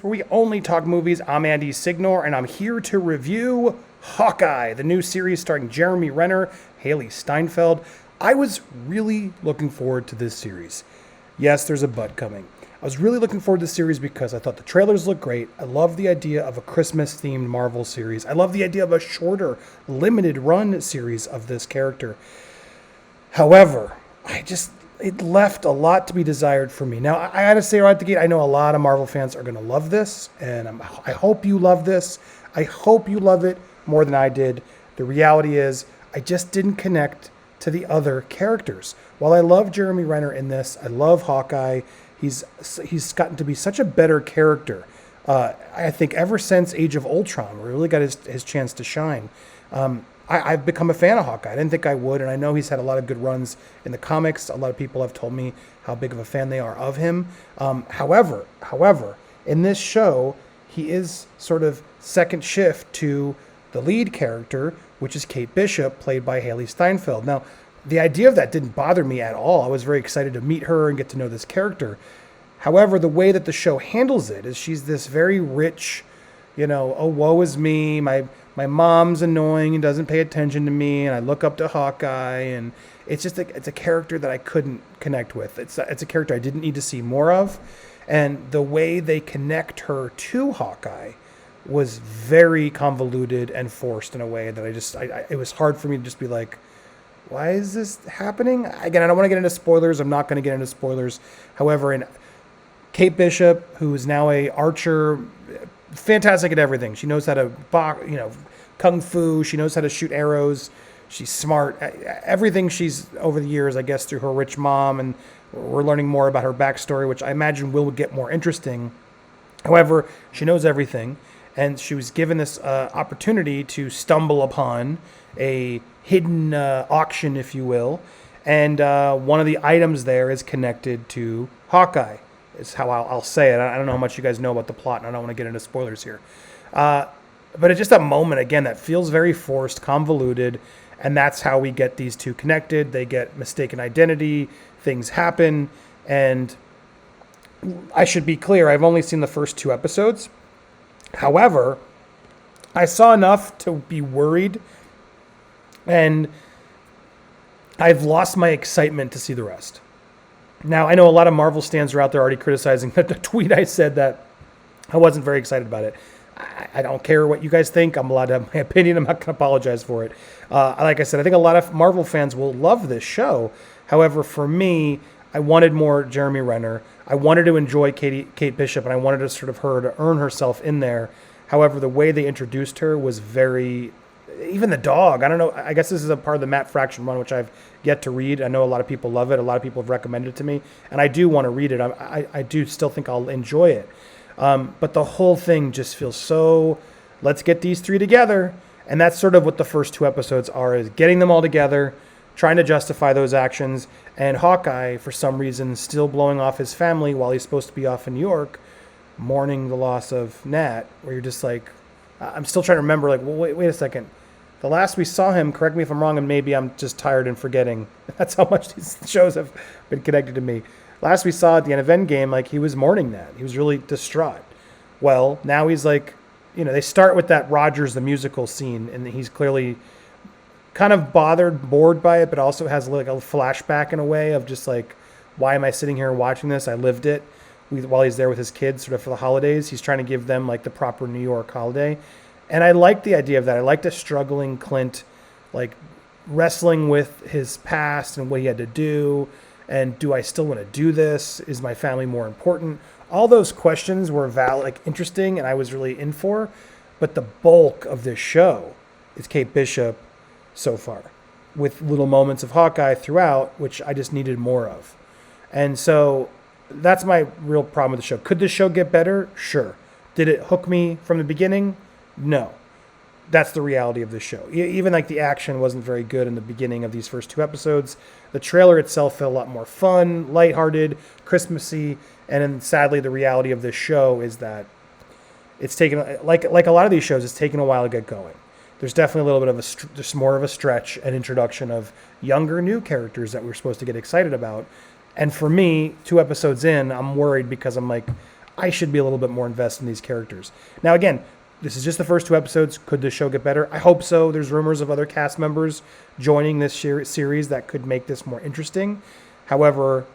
Where we only talk movies. I'm Andy Signor, and I'm here to review Hawkeye, the new series starring Jeremy Renner, Hailee Steinfeld. I was really looking forward to this series. Yes, there's a but coming. I was really looking forward to this series because I thought the trailers looked great. I love the idea of a Christmas-themed Marvel series. I love the idea of a shorter, limited-run series of this character. However, it left a lot to be desired for me. Now, I gotta say right at the gate, I know a lot of Marvel fans are gonna love this, and I hope you love this. I hope you love it more than I did. The reality is, I just didn't connect to the other characters. While I love Jeremy Renner in this, I love Hawkeye. He's gotten to be such a better character. I think ever since Age of Ultron, where he really got his chance to shine. I've become a fan of Hawkeye. I didn't think I would, and I know he's had a lot of good runs in the comics. A lot of people have told me how big of a fan they are of him. However, in this show, he is sort of second shift to the lead character, which is Kate Bishop, played by Hailee Steinfeld. Now, the idea of that didn't bother me at all. I was very excited to meet her and get to know this character. However, the way that the show handles it is she's this very rich, oh, woe is me, my mom's annoying and doesn't pay attention to me, and I look up to Hawkeye, and it's a character that I couldn't connect with. It's a character I didn't need to see more of, and the way they connect her to Hawkeye was very convoluted and forced in a way that it was hard for me to just be like, why is this happening? Again, I don't want to get into spoilers. I'm not going to get into spoilers. However, in Kate Bishop, who is now a archer, fantastic at everything. She knows how to kung fu. She knows how to shoot arrows. She's smart. Everything she's over the years, I guess, through her rich mom, and we're learning more about her backstory, which I imagine will get more interesting. However, she knows everything, and she was given this opportunity to stumble upon a hidden auction, if you will, and one of the items there is connected to Hawkeye. Is how I'll say it. I don't know how much you guys know about the plot, and I don't want to get into spoilers here. But it's just a moment, again, that feels very forced, convoluted, and that's how we get these two connected. They get mistaken identity, things happen, and I should be clear, I've only seen the first 2 episodes. However, I saw enough to be worried, and I've lost my excitement to see the rest. Now, I know a lot of Marvel stans are out there already criticizing the tweet I said that I wasn't very excited about it. I don't care what you guys think. I'm allowed to have my opinion. I'm not going to apologize for it. Like I said, I think a lot of Marvel fans will love this show. However, for me, I wanted more Jeremy Renner. I wanted to enjoy Kate Bishop, and I wanted to sort of her to earn herself in there. However, the way they introduced her was very... Even the dog, I don't know. I guess this is a part of the Matt Fraction run, which I've yet to read. I know a lot of people love it. A lot of people have recommended it to me, and I do want to read it. I do still think I'll enjoy it. But the whole thing just feels so, let's get these 3 together. And that's sort of what the first 2 episodes are, is getting them all together, trying to justify those actions. And Hawkeye, for some reason, still blowing off his family while he's supposed to be off in New York, mourning the loss of Nat, where you're just like, I'm still trying to remember, like, well, wait a second. The last we saw him, correct me if I'm wrong, and maybe I'm just tired and forgetting. That's how much these shows have been connected to me. Last we saw at the end of Endgame, like, he was mourning that. He was really distraught. Well, now he's like, they start with that Rogers the musical scene, and he's clearly kind of bored by it, but also has like a flashback in a way of just like, why am I sitting here watching this? I lived it. While he's there with his kids sort of for the holidays. He's trying to give them like the proper New York holiday. And I like the idea of that. I like the struggling Clint, like wrestling with his past and what he had to do. And do I still want to do this? Is my family more important? All those questions were valid, like interesting, and I was really in for. But the bulk of this show is Kate Bishop so far, with little moments of Hawkeye throughout, which I just needed more of. And so that's my real problem with the show. Could the show get better? Sure. Did it hook me from the beginning? No. That's the reality of this show. Even like the action wasn't very good in the beginning of these first 2 episodes. The trailer itself felt a lot more fun, lighthearted, Christmassy, and then sadly the reality of this show is that it's taken, like a lot of these shows, it's taken a while to get going. There's definitely a little bit of just more of a stretch and introduction of younger new characters that we're supposed to get excited about. And for me, 2 episodes in, I'm worried because I'm like, I should be a little bit more invested in these characters. Now, again, this is just the first 2 episodes. Could this show get better? I hope so. There's rumors of other cast members joining this series that could make this more interesting. However,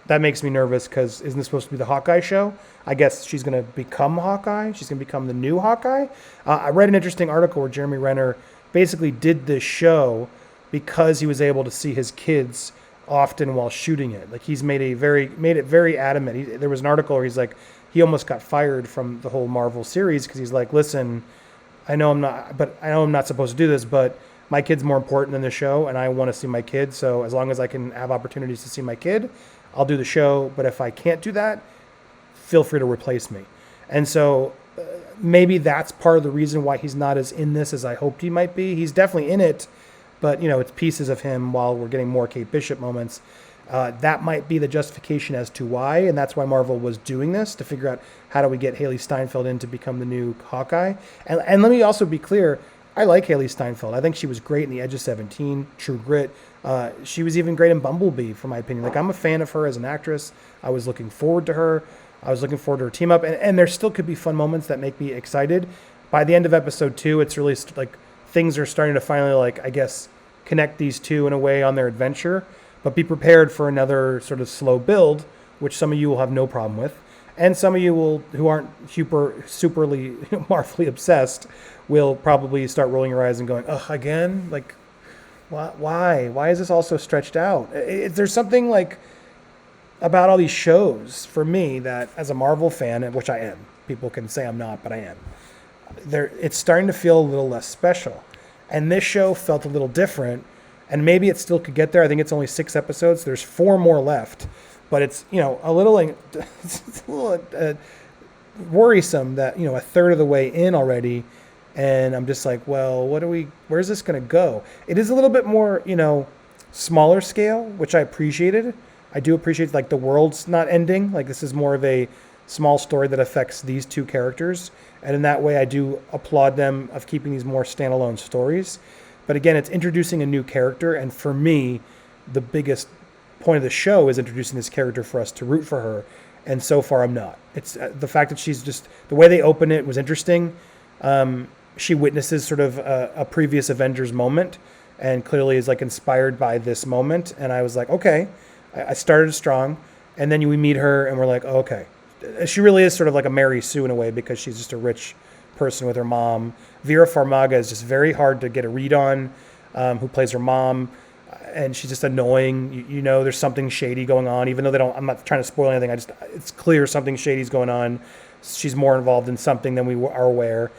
that makes me nervous because isn't this supposed to be the Hawkeye show? I guess she's going to become Hawkeye. She's going to become the new Hawkeye. I read an interesting article where Jeremy Renner basically did this show because he was able to see his kids often while shooting it. Like he's made it very adamant. There was an article where he's like, he almost got fired from the whole Marvel series because he's like, listen, I know I'm not supposed to do this, but my kid's more important than the show, and I want to see my kid. So as long as I can have opportunities to see my kid, I'll do the show. But if I can't do that, feel free to replace me. And so maybe that's part of the reason why he's not as in this as I hoped he might be. He's definitely in it, but it's pieces of him while we're getting more Kate Bishop moments. That might be the justification as to why, and that's why Marvel was doing this, to figure out how do we get Hailee Steinfeld in to become the new Hawkeye. And let me also be clear, I like Hailee Steinfeld. I think she was great in The Edge of 17, True Grit. She was even great in Bumblebee, for my opinion. Like, I'm a fan of her as an actress. I was looking forward to her. I was looking forward to her team up, and there still could be fun moments that make me excited. By the end of episode 2, it's really like things are starting to finally, like, I guess, connect these two in a way on their adventure. But be prepared for another sort of slow build, which some of you will have no problem with. And some of you who aren't superly Marvelly obsessed will probably start rolling your eyes and going, ugh, again? Like, why? Why is this all so stretched out? There's something like about all these shows for me that as a Marvel fan, which I am, people can say I'm not, but I am, it's starting to feel a little less special. And this show felt a little different. And maybe it still could get there. I think it's only 6 episodes. There's 4 more left. But it's, a little, worrisome that, a third of the way in already. And I'm just like, well, where's this going to go? It is a little bit more, smaller scale, which I appreciated. I do appreciate, like, the world's not ending. Like, this is more of a small story that affects these 2 characters. And in that way, I do applaud them of keeping these more standalone stories. But again, it's introducing a new character, and for me, the biggest point of the show is introducing this character for us to root for her, and so far I'm not. It's the fact that she's just, the way they open it was interesting. She witnesses sort of a previous Avengers moment, and clearly is like inspired by this moment, and I was like, okay, I started strong, and then we meet her, and we're like, oh, okay. She really is sort of like a Mary Sue in a way, because she's just a rich person with her mom. Vera Farmiga is just very hard to get a read on, who plays her mom, and she's just annoying. There's something shady going on, even though I'm not trying to spoil anything. It's clear something shady's going on. She's more involved in something than we are aware.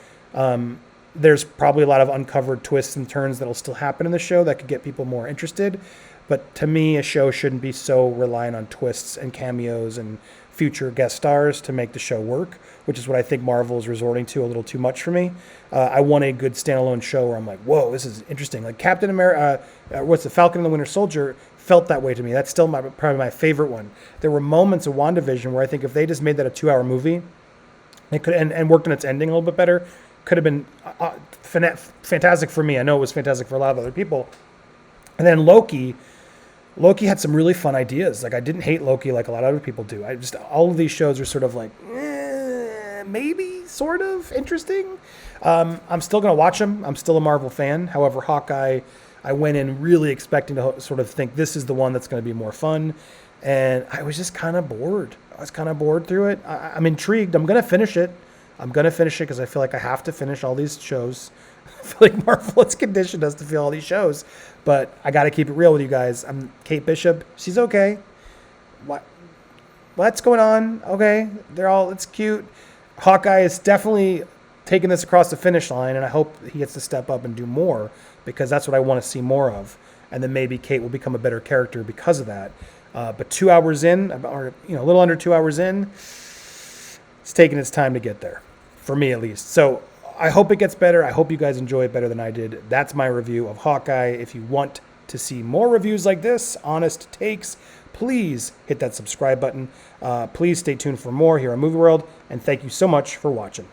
There's probably a lot of uncovered twists and turns that'll still happen in the show that could get people more interested. But to me, a show shouldn't be so reliant on twists and cameos and future guest stars to make the show work, which is what I think Marvel is resorting to a little too much for me. I want a good standalone show where I'm like, whoa, this is interesting. Like Captain America, Falcon and the Winter Soldier felt that way to me. That's still probably my favorite one. There were moments of WandaVision where I think if they just made that a 2-hour movie, it could and worked on its ending a little bit better, could have been fantastic for me. I know it was fantastic for a lot of other people. And then Loki had some really fun ideas. Like, I didn't hate Loki like a lot of other people do. All of these shows are sort of like, maybe sort of interesting. I'm still going to watch them. I'm still a Marvel fan. However, Hawkeye, I went in really expecting to sort of think this is the one that's going to be more fun. And I was just kind of bored. I was kind of bored through it. I'm intrigued. I'm going to finish it. Because I feel like I have to finish all these shows. I feel like Marvel has conditioned us to feel all these shows. But I got to keep it real with you guys. I'm Kate Bishop. She's okay. What's going on? Okay. It's cute. Hawkeye is definitely taking this across the finish line, and I hope he gets to step up and do more, because that's what I want to see more of. And then maybe Kate will become a better character because of that. But 2 hours in, or a little under 2 hours in, it's taking its time to get there, for me at least. So I hope it gets better. I hope you guys enjoy it better than I did. That's my review of Hawkeye. If you want to see more reviews like this, honest takes, please hit that subscribe button. Please stay tuned for more here on Movie World, and thank you so much for watching.